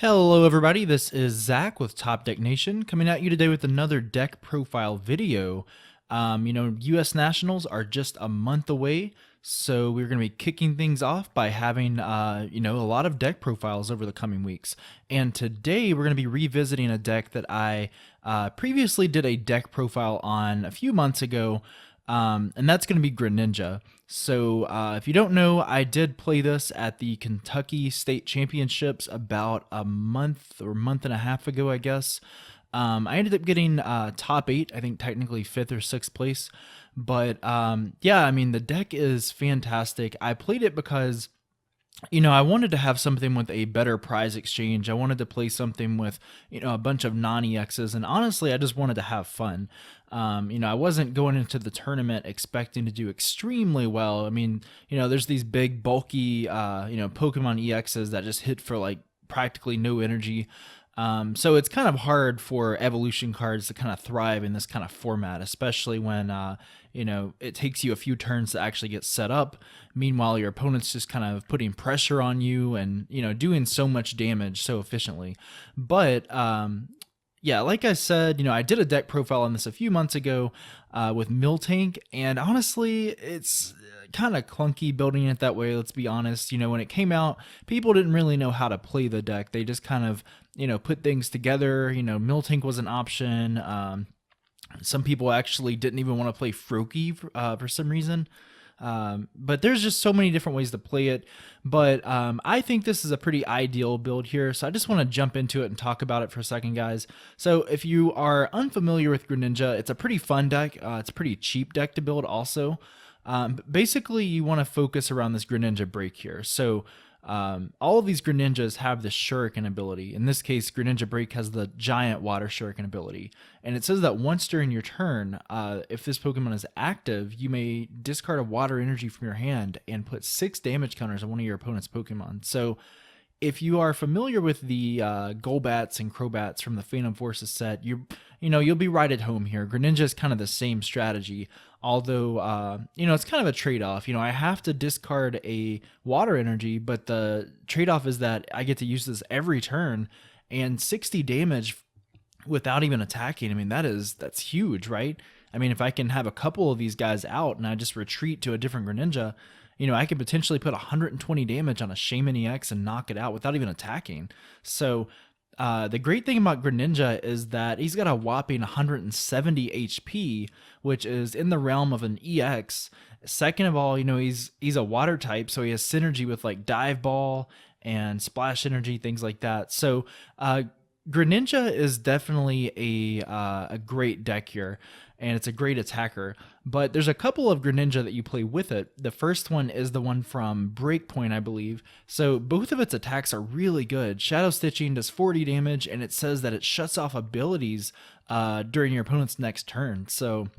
Hello everybody, this is Zach with Top Deck Nation coming at you today with another deck profile video. US Nationals are just a month away, so we're going to be kicking things off by having, a lot of deck profiles over the coming weeks. And today we're going to be revisiting a deck that I previously did a deck profile on a few months ago, and that's going to be Greninja. So if you don't know, I did play this at the Kentucky State Championships about a month or month and a half ago, I guess. I ended up getting top 8, I think technically 5th or 6th place. But yeah, I mean, the deck is fantastic. I played it because I wanted to have something with a better prize exchange. I wanted to play something with, a bunch of non-EXs, and honestly, I just wanted to have fun. I wasn't going into the tournament expecting to do extremely well. I mean, there's these big, bulky, Pokemon EXs that just hit for like practically no energy. So it's kind of hard for evolution cards to kind of thrive in this kind of format, especially when, it takes you a few turns to actually get set up. Meanwhile, your opponent's just kind of putting pressure on you and, doing so much damage so efficiently. But, yeah, like I said, I did a deck profile on this a few months ago with Miltank, and honestly, it's kind of clunky building it that way, let's be honest. When it came out, people didn't really know how to play the deck. They just kind of, put things together. Miltank was an option. Some people actually didn't even want to play Froakie for some reason. But there's just so many different ways to play it. But I think this is a pretty ideal build here. So I just want to jump into it and talk about it for a second, guys. So if you are unfamiliar with Greninja, it's a pretty fun deck. It's a pretty cheap deck to build also. Basically, you want to focus around this Greninja break here. So all of these Greninjas have the Shuriken ability. In this case, Greninja Break has the giant water Shuriken ability. And it says that once during your turn, if this Pokemon is active, you may discard a water energy from your hand and put 6 damage counters on one of your opponent's Pokemon. So if you are familiar with the Golbats and Crobats from the Phantom Forces set, you'll be right at home here. Greninja is kind of the same strategy, although it's kind of a trade-off. I have to discard a water energy, but the trade-off is that I get to use this every turn, and 60 damage without even attacking. I mean, that's huge, right? I mean, if I can have a couple of these guys out and I just retreat to a different Greninja, I could potentially put 120 damage on a Shaman EX and knock it out without even attacking. So the great thing about Greninja is that he's got a whopping 170 HP, which is in the realm of an EX. Second of all, he's a water type, so he has synergy with like Dive Ball and Splash Energy, things like that. So Greninja is definitely a great deck here, and it's a great attacker. But there's a couple of Greninja that you play with it. The first one is the one from Breakpoint, I believe. So both of its attacks are really good. Shadow Stitching does 40 damage, and it says that it shuts off abilities during your opponent's next turn. So,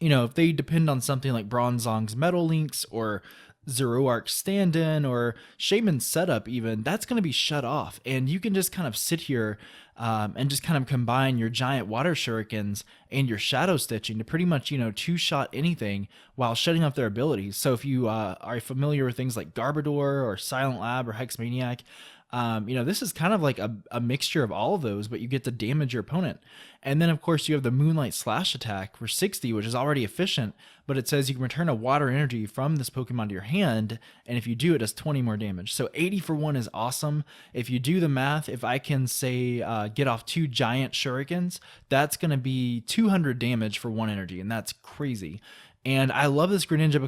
if they depend on something like Bronzong's Metal Links or Zoroark stand-in or Shaman setup even, that's going to be shut off, and you can just kind of sit here and just kind of combine your giant water shurikens and your shadow stitching to pretty much two-shot anything while shutting off their abilities. So if you are familiar with things like Garbodor or Silent Lab or Hex Maniac, this is kind of like a mixture of all of those, but you get to damage your opponent. And then, of course, you have the Moonlight Slash attack for 60, which is already efficient, but it says you can return a water energy from this Pokemon to your hand, and if you do, it does 20 more damage. So 80 for 1 is awesome. If you do the math, if I can, say, get off 2 giant shurikens, that's going to be 200 damage for 1 energy, and that's crazy. And I love this Greninja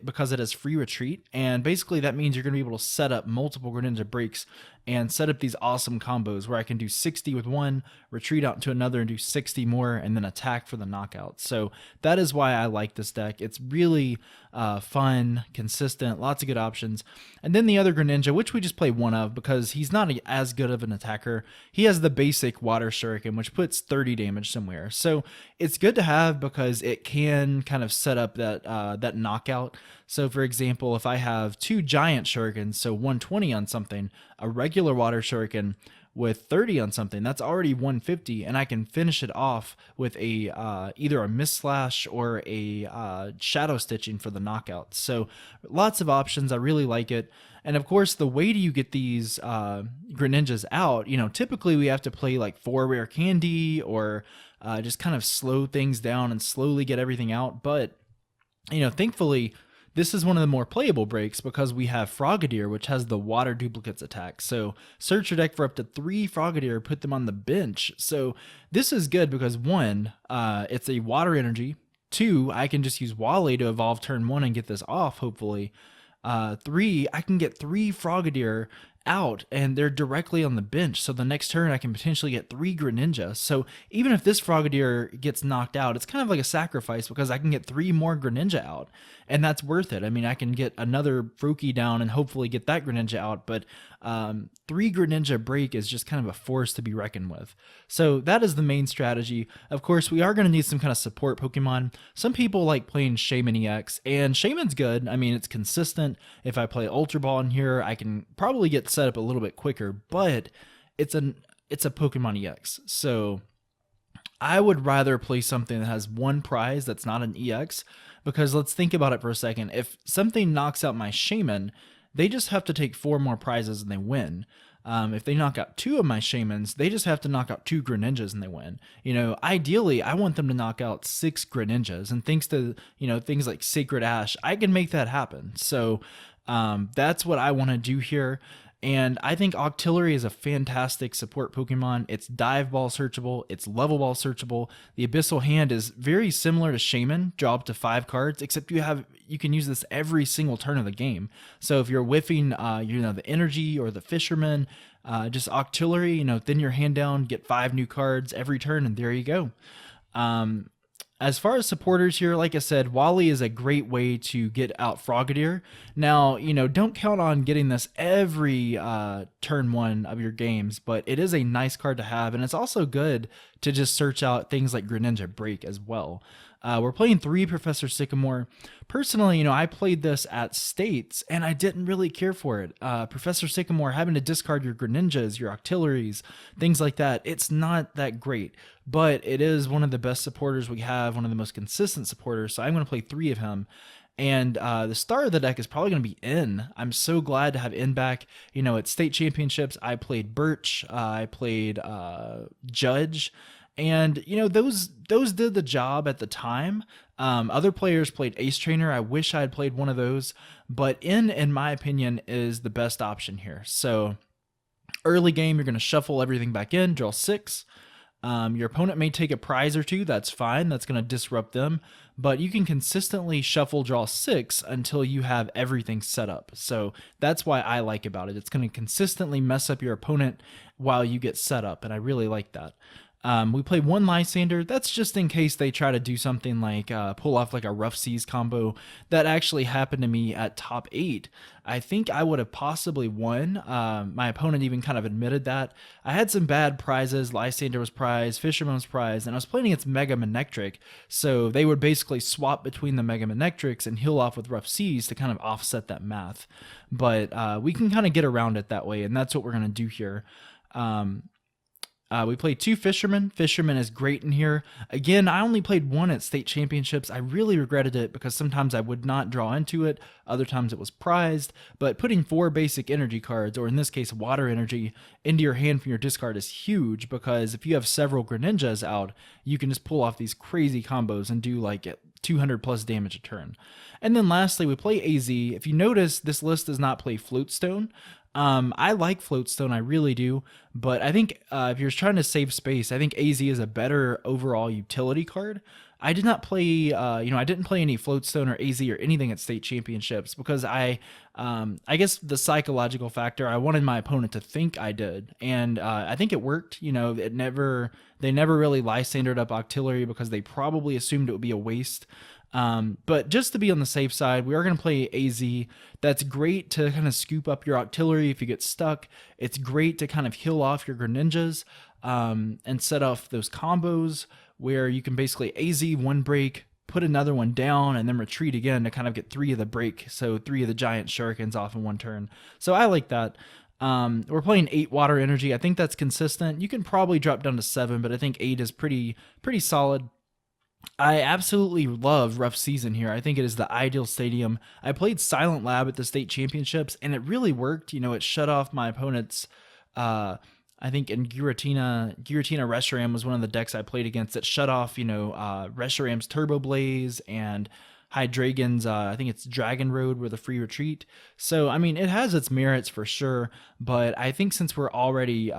because it has free retreat, and basically that means you're going to be able to set up multiple Greninja breaks and set up these awesome combos where I can do 60 with one, retreat out into another and do 60 more, and then attack for the knockout. So that is why I like this deck. It's really fun, consistent, lots of good options. And then the other Greninja, which we just play one of because he's not as good of an attacker, he has the basic Water Shuriken, which puts 30 damage somewhere. So it's good to have because it can kind of set up that knockout. So for example, if I have 2 giant shurikens, so 120 on something, a regular regular water shuriken with 30 on something, that's already 150, and I can finish it off with a either a Mist Slash or a Shadow Stitching for the knockout. So lots of options. I really like it. And of course, the way do you get these Greninjas out? You know, typically we have to play like 4 Rare Candy or just kind of slow things down and slowly get everything out. But, you know, thankfully, this is one of the more playable breaks because we have Frogadier, which has the water duplicates attack. So search your deck for up to 3 Frogadier, put them on the bench. So this is good because 1, it's a water energy. 2, I can just use Wally to evolve turn 1 and get this off, hopefully. 3, I can get 3 Frogadier out and they're directly on the bench. So the next turn I can potentially get 3 Greninja. So even if this Frogadier gets knocked out, it's kind of like a sacrifice because I can get 3 more Greninja out and that's worth it. I mean, I can get another Froakie down and hopefully get that Greninja out, but 3 Greninja break is just kind of a force to be reckoned with. So that is the main strategy. Of course, we are going to need some kind of support Pokemon. Some people like playing Shaman EX, and Shaman's good. I mean, it's consistent. If I play Ultra Ball in here, I can probably get set up a little bit quicker, but it's a Pokemon EX. So I would rather play something that has 1 prize that's not an EX, because let's think about it for a second. If something knocks out my Shaman, they just have to take 4 more prizes and they win. If they knock out 2 of my Shamans, they just have to knock out 2 Greninjas and they win. You know, ideally, I want them to knock out 6 Greninjas, and thanks to, you know, things like Sacred Ash, I can make that happen. So that's what I want to do here. And I think Octillery is a fantastic support Pokemon. It's Dive Ball searchable. It's Level Ball searchable. The Abyssal Hand is very similar to Shaman, draw up to 5 cards, except you can use this every single turn of the game. So if you're whiffing, you know, the Energy or the Fisherman, just Octillery, you know, thin your hand down, get 5 new cards every turn, and there you go. As far as supporters here, like I said, Wally is a great way to get out Frogadier. Now, you know, don't count on getting this every turn 1 of your games, but it is a nice card to have, and it's also good to just search out things like Greninja Break as well. We're playing 3 Professor Sycamore. Personally, you know, I played this at States, and I didn't really care for it. Professor Sycamore, having to discard your Greninjas, your Octilleries, things like that, it's not that great. But it is one of the best supporters we have, one of the most consistent supporters, so I'm going to play 3 of him. And the star of the deck is probably going to be N. I'm so glad to have N back. You know, at state championships, I played Birch, I played Judge, and, you know, those did the job at the time. Other players played Ace Trainer. I wish I had played one of those, but N, in my opinion, is the best option here. So early game, you're going to shuffle everything back in, draw 6. Your opponent may take a prize or 2. That's fine. That's going to disrupt them. But you can consistently shuffle draw 6 until you have everything set up. So that's why I like about it. It's going to consistently mess up your opponent while you get set up, and I really like that. We play 1 Lysandre. That's just in case they try to do something like pull off like a Rough Seas combo. That actually happened to me at top 8. I think I would have possibly won. My opponent even kind of admitted that. I had some bad prizes. Lysandre was prize, Fisherman was prize, and I was playing against Mega Manectric. So they would basically swap between the Mega Manectrics and heal off with Rough Seas to kind of offset that math. But we can kind of get around it that way, and that's what we're going to do here. We played 2 Fishermen. Fisherman is great in here. Again, I only played 1 at state championships. I really regretted it because sometimes I would not draw into it. Other times it was prized. But putting 4 basic energy cards, or in this case, water energy, into your hand from your discard is huge because if you have several Greninjas out, you can just pull off these crazy combos and do like 200 plus damage a turn. And then lastly, we play AZ. If you notice, this list does not play Floatstone. I like Floatstone, I really do, but I think if you're trying to save space, I think AZ is a better overall utility card. I did not play, I didn't play any Floatstone or AZ or anything at state championships because I guess the psychological factor, I wanted my opponent to think I did, and I think it worked. You know, they never really Lysandered up Octillery because they probably assumed it would be a waste. But just to be on the safe side, we are going to play AZ. That's great to kind of scoop up your Octillery if you get stuck. It's great to kind of heal off your Greninjas and set off those combos where you can basically AZ 1 break, put another one down, and then retreat again to kind of get 3 of the break. So 3 of the giant shurikens off in 1 turn. So I like that. We're playing 8 Water Energy. I think that's consistent. You can probably drop down to 7, but I think 8 is pretty solid. I absolutely love Rough Seas here. I think it is the ideal stadium. I played Silent Lab at the state championships, and it really worked. You know, it shut off my opponent's. I think in Giratina Reshiram was one of the decks I played against that shut off, Reshiram's Turbo Blaze and Hydreigon's, I think it's Dragon Road with a free retreat. So, I mean, it has its merits for sure, but I think since we're already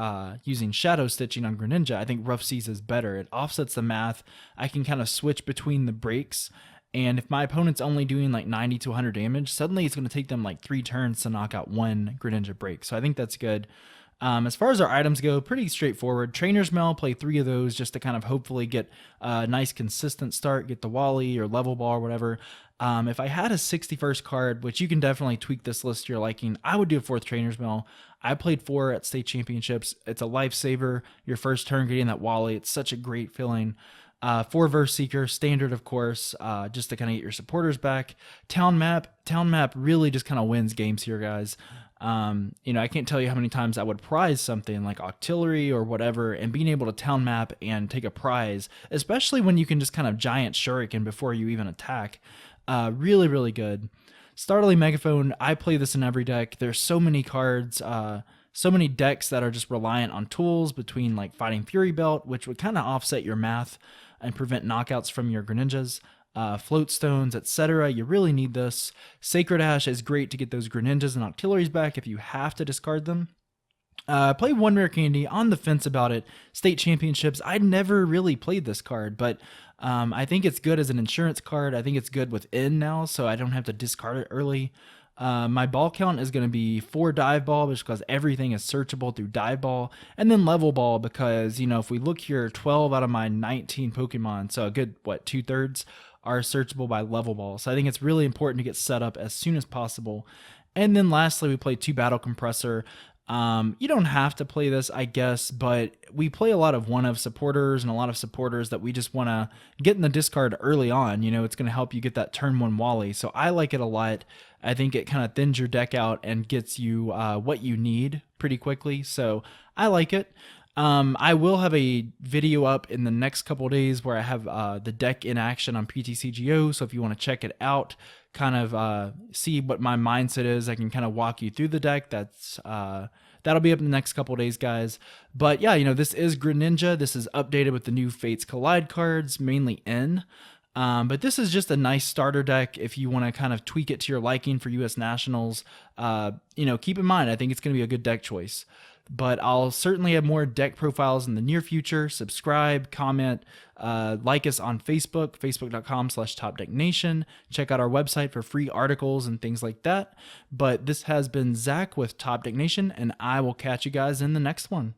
using Shadow Stitching on Greninja, I think Rough Seas is better. It offsets the math. I can kind of switch between the breaks, and if my opponent's only doing like 90 to 100 damage, suddenly it's going to take them like 3 turns to knock out one Greninja break. So I think that's good. As far as our items go, pretty straightforward. Trainers Mail, play 3 of those just to kind of hopefully get a nice consistent start, get the Wally or Level Ball or whatever. If I had a 61st card, which you can definitely tweak this list to your liking, I would do a 4th Trainers Mail. I played 4 at state championships. It's a lifesaver. Your first turn getting that Wally, it's such a great feeling. 4 verse Seeker, standard of course, just to kind of get your supporters back. Town Map really just kind of wins games here, guys. I can't tell you how many times I would prize something like Octillery or whatever, and being able to Town Map and take a prize, especially when you can just kind of giant shuriken before you even attack. Really, really good. Startling Megaphone, I play this in every deck. There's so many cards, so many decks that are just reliant on tools between like Fighting Fury Belt, which would kind of offset your math and prevent knockouts from your Greninjas. Float stones, etc. You really need this. Sacred Ash is great to get those Greninjas and Octilleries back if you have to discard them. Play 1 Rare Candy, on the fence about it. State championships, I never really played this card, but I think it's good as an insurance card. I think it's good within now, so I don't have to discard it early. My ball count is going to be 4 Dive Ball, just because everything is searchable through Dive Ball, and then Level Ball because, if we look here, 12 out of my 19 Pokemon, so a good, 2/3 are searchable by Level Ball. So I think it's really important to get set up as soon as possible. And then lastly, we play 2 Battle Compressor. You don't have to play this, I guess, but we play a lot of one-of supporters and a lot of supporters that we just want to get in the discard early on. It's going to help you get that turn 1 Wally. So I like it a lot. I think it kind of thins your deck out and gets you what you need pretty quickly. So I like it. I will have a video up in the next couple of days where I have the deck in action on PTCGO. So if you want to check it out, kind of see what my mindset is, I can kind of walk you through the deck. That'll be up in the next couple of days, guys. But yeah, this is Greninja. This is updated with the new Fates Collide cards, mainly N. But this is just a nice starter deck if you want to kind of tweak it to your liking for US Nationals. Keep in mind, I think it's going to be a good deck choice. But I'll certainly have more deck profiles in the near future. Subscribe, comment, like us on Facebook, facebook.com/TopDeckNation. Check out our website for free articles and things like that. But this has been Zach with Top Deck Nation, and I will catch you guys in the next one.